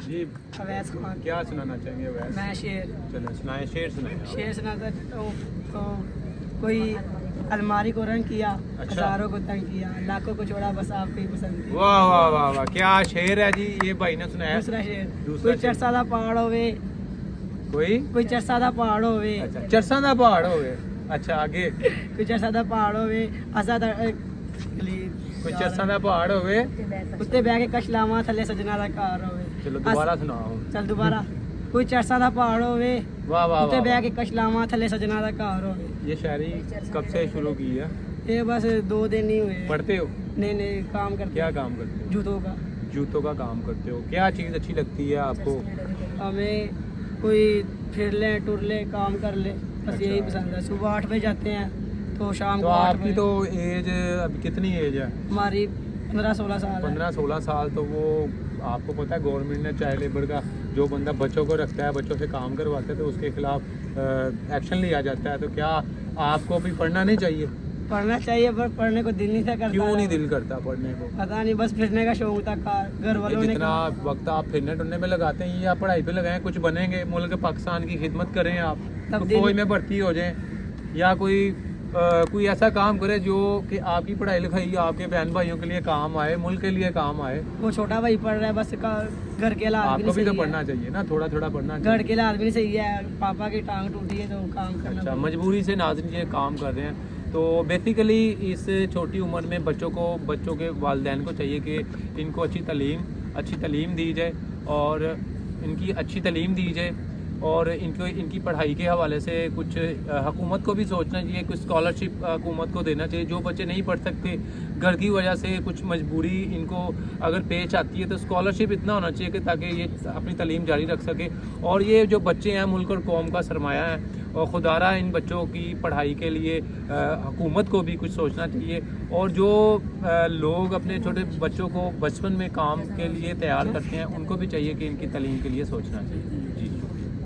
जी अवैस खान। क्या सुनाना चाहेंगे वैसे? मैं शेर चलो सुनाए, शेर सुनाए आप। शेर सुनाता तो कोई अलमारी को रंग किया, अच्छा। हजारों को तंग किया, लाखों को छोड़ा, बस आपको ही पसंद किया। वाह वाह वाह वाह, क्या शेर है जी, ये भाई ने सुनाया। दूसरा शेर, दूसरा कोई शेर। चरसा दा पहाड़ होवे, कोई चरसा दा पहाड़ होवे, अच्छा, चरसा दा पहाड़ हो गए। अच्छा आगे, कोई चरसा दा पहाड़ होवे, आजाद कोई चरसा दा पहाड़ हो गए। उत्ते बह के कश लावां, थल्ले सजना दा कार होवे। चलो दोबारा सुनाओ। चल दोबारा, कोई चरसा दा पहाड़ होवे, वाह वाह उत्ते वाह बह वाह। के कश लावां, थल्ले सजना दा कार होवे। ये शायरी कब से शुरू की है? ये बस 2 दिन ही हुए। पढ़ते हो? नहीं काम करते क्या हैं, काम करते हो? जूतों का। जूतों का काम करते हो। क्या चीज़ अच्छी लगती है आपको? हमें कोई फिर ले टुर ले काम कर ले, बस अच्छा। यही पसंद है। सुबह 8 बजे जाते हैं तो शाम तो को 8 आपकी बजे। तो एज अभी कितनी एज है? हमारी 15-16 साल है। 15-16 साल। तो वो आपको पता है गवर्नमेंट ने चाइल्ड लेबर का, जो बंदा बच्चों को रखता है, बच्चों से काम करवाता है, तो उसके खिलाफ एक्शन लिया जाता है। तो क्या आपको भी पढ़ना नहीं चाहिए? पढ़ना चाहिए पर पढ़ने को दिल नहीं था करता। क्यों नहीं दिल करता पढ़ने को? पता नहीं, बस फिरने का शौक था। घर ये वालों ने जितना कहा वक्त आप फिरने टुरने में लगाते हैं, ये आप पढ़ाई पे लगाएं, कुछ बनेंगे, मुल्क पाकिस्तान की खिदमत करें आप, तो तब्दीली- फौज में भर्ती हो जाएं, या कोई ऐसा काम करे जो कि आपकी पढ़ाई लिखाई आपके बहन भाइयों के लिए काम आए, मुल्क के लिए काम आए। वो छोटा भाई पढ़ रहा है, बस घर के हालात आपको भी नहीं तो सही पढ़ना है। चाहिए ना, थोड़ा थोड़ा पढ़ना घर चाहिए। के हालात भी नहीं सही है, पापा की टांग टूटी है तो काम करना अच्छा, पड़ेगा। मजबूरी से नाज़रीन ये काम कर रहे हैं। तो बेसिकली इस छोटी उम्र में बच्चों के वालिदैन को चाहिए कि इनको अच्छी तालीम दी जाए, और इनकी अच्छी तालीम दी जाए, और इनकी पढ़ाई के हवाले से कुछ हुकूमत को भी सोचना चाहिए, कुछ स्कॉलरशिप हुकूमत को देना चाहिए। जो बच्चे नहीं पढ़ सकते घर की वजह से, कुछ मजबूरी इनको अगर पेश आती है, तो स्कॉलरशिप इतना होना चाहिए कि ताकि ये अपनी तालीम जारी रख सके। और ये जो बच्चे हैं मुल्क और कौम का सरमाया है, और खुदारा इन बच्चों की पढ़ाई के लिए हुकूमत को भी कुछ सोचना चाहिए। और जो लोग अपने छोटे बच्चों को बचपन में काम के लिए तैयार करते हैं, उनको भी चाहिए कि इनकी तालीम के लिए सोचना चाहिए।